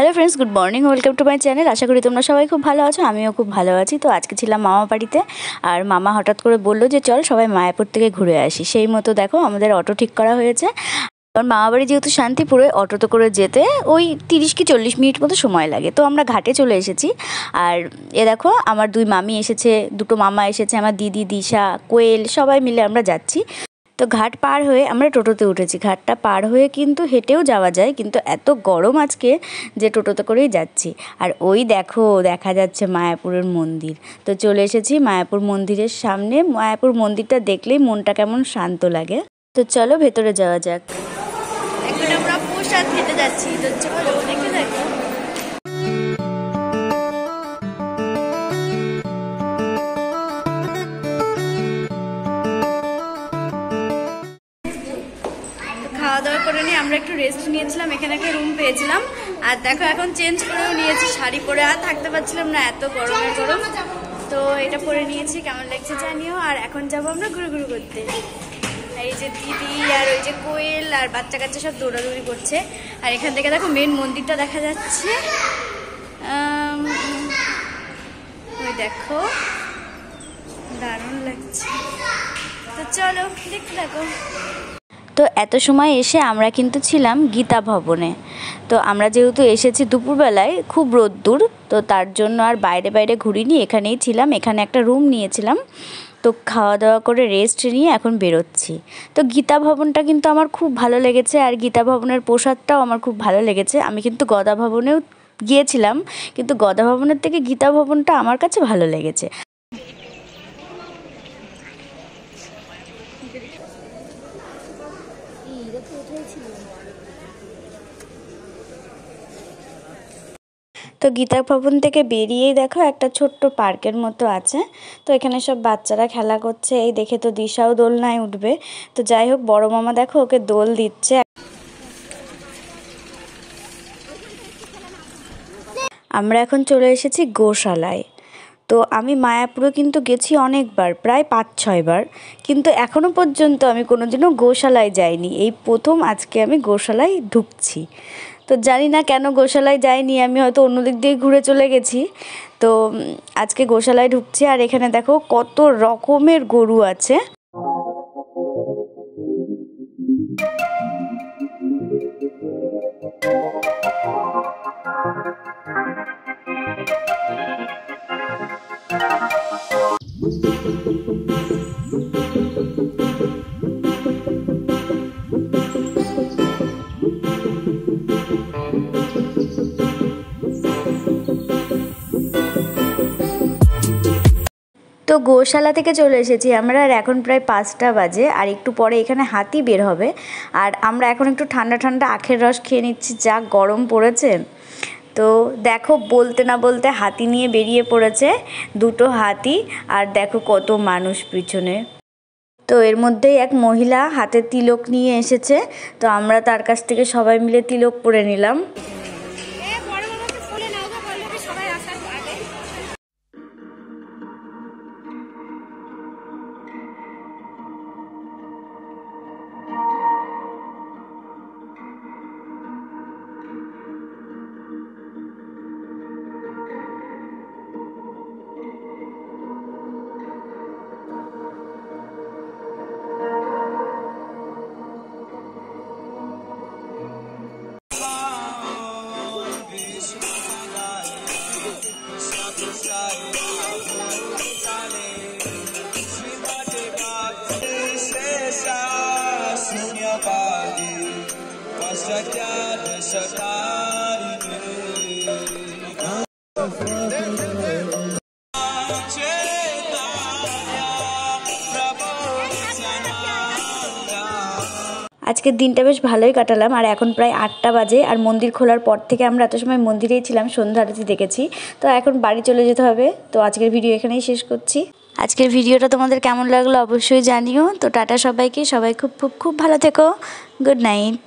Hello friends, good morning, welcome to my channel. আশা করি তোমরা সবাই খুব ভালো আছো, আমিও খুব ভালো আছি। তো আজকে ছিলাম মামা বাড়িতে, আর মামা হঠাৎ করে বললো যে চল সবাই মায়াপুর থেকে ঘুরে আসি। সেই মতো দেখো আমাদের অটো ঠিক করা হয়েছে। আর মামা বাড়ি যেহেতু শান্তিপুরে, অটোতে করে যেতে ওই 30 কি 40 মিনিট মতো সময় লাগে। তো আমরা ঘাটে চলে এসেছি। আর এ দেখো আমার দুই মামি এসেছে, দুটো মামা এসেছে, আমার দিদি, দিশা, কোয়েল, সবাই মিলে আমরা যাচ্ছি। তো ঘাট পার হয়ে আমরা টোটোতে উঠেছি। ঘাটটা পার হয়ে কিন্তু হেঁটেও যাওয়া যায়, কিন্তু এত গরম আজকে যে টোটোতে করেই যাচ্ছি। আর ওই দেখো দেখা যাচ্ছে মায়াপুরের মন্দির। তো চলে এসেছি মায়াপুর মন্দিরের সামনে। মায়াপুর মন্দিরটা দেখলেই মনটা কেমন শান্ত লাগে। তো চলো ভেতরে যাওয়া যাক। এখন আমরা প্রসাদ খেতে যাচ্ছি, তো চলো দেখে দেখো। খাওয়া দাওয়া করে নিয়ে আমরা একটু রেস্ট নিয়েছিলাম, এখানে একটা রুম পেয়েছিলাম। আর দেখো এখন চেঞ্জ করেও নিয়েছি, শাড়ি পরে আর থাকতে পারছিলাম না, এত গরমের গরম। তো এটা পরে নিয়েছি, কেমন লাগছে জানিও। আর এখন যাবো আমরা ঘুরে ঘুরে করতে। এই যে দিদি আর ওই যে কোয়েল আর বাচ্চা কাচ্চা সব দৌড়াদৌড়ি করছে। আর এখান থেকে দেখো মেন মন্দিরটা দেখা যাচ্ছে। ওই দেখো দারুণ লাগছে। তো চলো দেখতে থাকো। তো এত সময় এসে আমরা কিন্তু ছিলাম গীতা ভবনে। তো আমরা যেহেতু এসেছি দুপুরবেলায়, খুব রোদ্দুর, তো তার জন্য আর বাইরে বাইরে ঘুরিনি, এখানেই ছিলাম। এখানে একটা রুম নিয়েছিলাম। তো খাওয়া দাওয়া করে রেস্ট নিয়ে এখন বেরোচ্ছি। তো গীতা ভবনটা কিন্তু আমার খুব ভালো লেগেছে, আর গীতা ভবনের প্রসাদটাও আমার খুব ভালো লেগেছে। আমি কিন্তু গদা ভবনেও গিয়েছিলাম, কিন্তু গদা ভবনের থেকে গীতা ভবনটা আমার কাছে ভালো লেগেছে। তো গীতা ভবন থেকে বেরিয়েই দেখো একটা ছোট্ট পার্কের মতো আছে। তো এখানে সব বাচ্চারা খেলা করছে। এই দেখে তো দিশাও দোলনায় উঠবে। তো যাই হোক, বড় মামা দেখো ওকে দোল দিচ্ছে। আমরা এখন চলে এসেছি গোশালায়। তো আমি মায়াপুরে কিন্তু গেছি অনেকবার, প্রায় 5-6 বার, কিন্তু এখনও পর্যন্ত আমি কোনোদিনও গোশালায় যাইনি। এই প্রথম আজকে আমি গোশালায় ঢুকছি। তো জানি না কেন গোশালায় যাইনি, আমি হয়তো অন্য দিক দিয়ে ঘুরে চলে গেছি। তো আজকে গোশালায় ঢুকছি। আর এখানে দেখো কত রকমের গরু আছে। তো গোশালা থেকে চলে এসেছি আমরা, আর এখন প্রায় 5টা বাজে। আর একটু পরে এখানে হাতি বের হবে। আর আমরা এখন একটু ঠান্ডা ঠান্ডা আখের রস খেয়ে নিচ্ছি, যা গরম পড়েছে। তো দেখো বলতে না বলতে হাতি নিয়ে বেরিয়ে পড়েছে, 2টো হাতি। আর দেখো কত মানুষ পিছনে। তো এর মধ্যেই এক মহিলা হাতে তিলক নিয়ে এসেছে। তো আমরা তার কাছ থেকে সবাই মিলে তিলক পরে নিলাম। আজকের দিনটা বেশ ভালোই কাটালাম। আর এখন প্রায় 8টা বাজে। আর মন্দির খোলার পর থেকে আমরা এত সময় মন্দিরেই ছিলাম, সন্ধ্যা আরতি দেখেছি। তো এখন বাড়ি চলে যেতে হবে। তো আজকের ভিডিও এখানেই শেষ করছি। আজকের ভিডিওটা তোমাদের কেমন লাগলো অবশ্যই জানিও। তো টাটা সবাইকে, সবাই খুব খুব খুব ভালো থেকো। Good night.